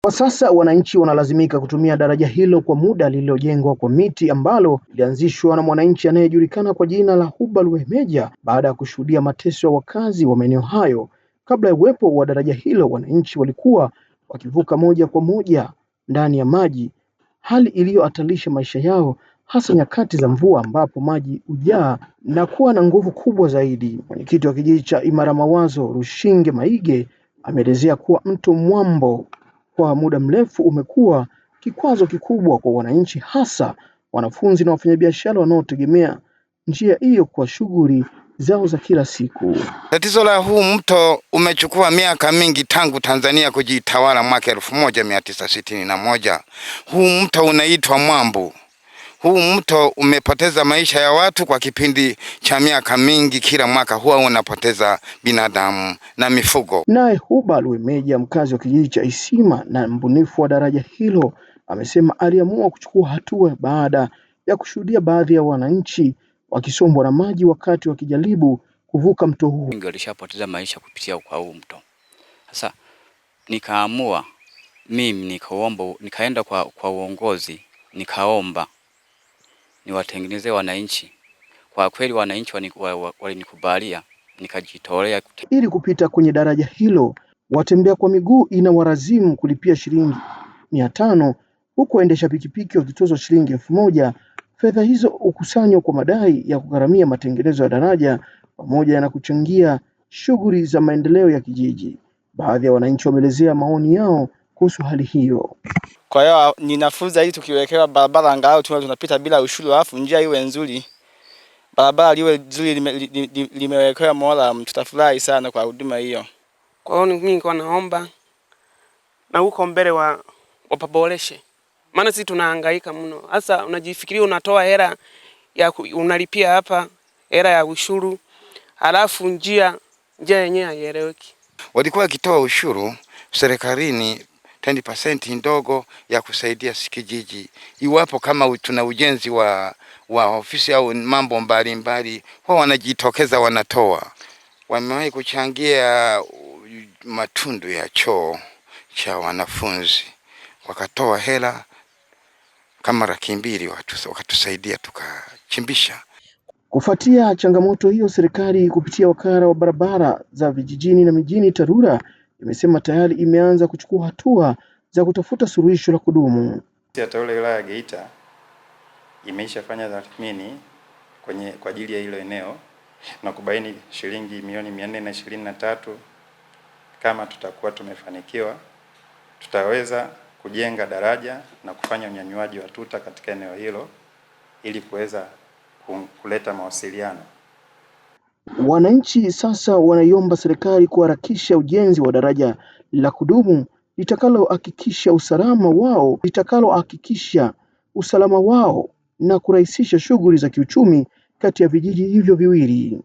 Kwa sasa wananchi wanalazimika kutumia daraja hilo kwa muda lililojengwa kwa miti ambalo lilianzishwa na mwananchi anayejulikana kwa jina la Hubal Lwemeja baada ya kushuhudia mateso ya wakazi wa maeneo hayo. Kabla ya uwepo wa daraja hilo, wananchi walikuwa wakivuka moja kwa moja ndani ya maji, hali iliyohatarisha maisha yao hasa nyakati za mvua ambapo maji hujaa na kuwa na nguvu kubwa zaidi. Mwenyekiti wa kijiji cha Imara Mawazo Rushinge Maige ameelezea kuwa mto Mwambo kwa muda mrefu umekuwa kikwazo kikubwa kwa wananchi, hasa wanafunzi na wafanyabiashara wanaotegemea njia hiyo kwa shughuli zao za kila siku. Tatizo la huu mto umechukua miaka mingi tangu Tanzania kujitawala mwaka 1961. Huu mto unaitwa Mwambo. Huu mto umepoteza maisha ya watu kwa kipindi cha miaka mingi. Kila mwaka huwa unapoteza binadamu na mifugo. Naye Hubal Lwemeja, mkazi wa kijiji cha Isima na mbunifu wa daraja hilo, amesema aliamua kuchukua hatua baada ya kushuhudia baadhi ya wananchi wakisombwa na maji wakati wakijaribu kuvuka mto huu. Wengi walishapoteza maisha kupitia kwa huu mto. Sasa nikaamua mimi nikaenda kwa uongozi nikaomba niwatengenezee wananchi. Kwa kweli wananchi walinikubalia, nikajitolea. Ili kupita kwenye daraja hilo, watembea kwa miguu inawalazimu kulipia shilingi 500 huku waendesha pikipiki wakitozwa shilingi 1000. Fedha hizo hukusanywa kwa madai ya kugharamia matengenezo ya daraja pamoja na kuchangia shughuli za maendeleo ya kijiji. Baadhi ya wananchi wameelezea maoni yao kuhusu hali hiyo. Kwa hiyo ninafunza hii tukiwekewa barabara angalau tunapita bila ushuru, alafu njia iwe nzuri. Barabara liwe nzuri limewekewa mola, tutafurahi sana kwa huduma hiyo. Kwa hiyo mimi niko naomba na huko mbele wapaboreshe. Maana sisi tunahangaika mno. Sasa unajifikiria unatoa hela ya unalipia hapa hela ya ushuru, alafu njia yenyewe haieleweki. Walikuwa wakitoa ushuru serikalini 10% ndogo ya kusaidia kijiji. Iwapo kama tuna ujenzi wa ofisi au mambo mbalimbali, huwa wanajitokeza wanatoa. Wamewahi kuchangia matundu ya choo cha wanafunzi, wakatoa hela kama 200 wakatusaidia tukachimbisha. Kufuatia changamoto hiyo, serikali kupitia wakala wa barabara za vijijini na mijini TARURA imesema tayari imeanza kuchukua hatua za kutafuta suluhisho la kudumu. TARURA wilaya ya Geita imeishafanya tathmini kwa ajili ya hilo eneo na kubaini shilingi milioni 423. Kama tutakuwa tumefanikiwa, tutaweza kujenga daraja na kufanya unyanyuaji wa tuta katika eneo hilo ili kuweza kuleta mawasiliano. Wananchi sasa wanaiomba serikali kuharakisha ujenzi wa daraja la kudumu litakalohakikisha usalama wao na kurahisisha shughuli za kiuchumi kati ya vijiji hivyo viwili.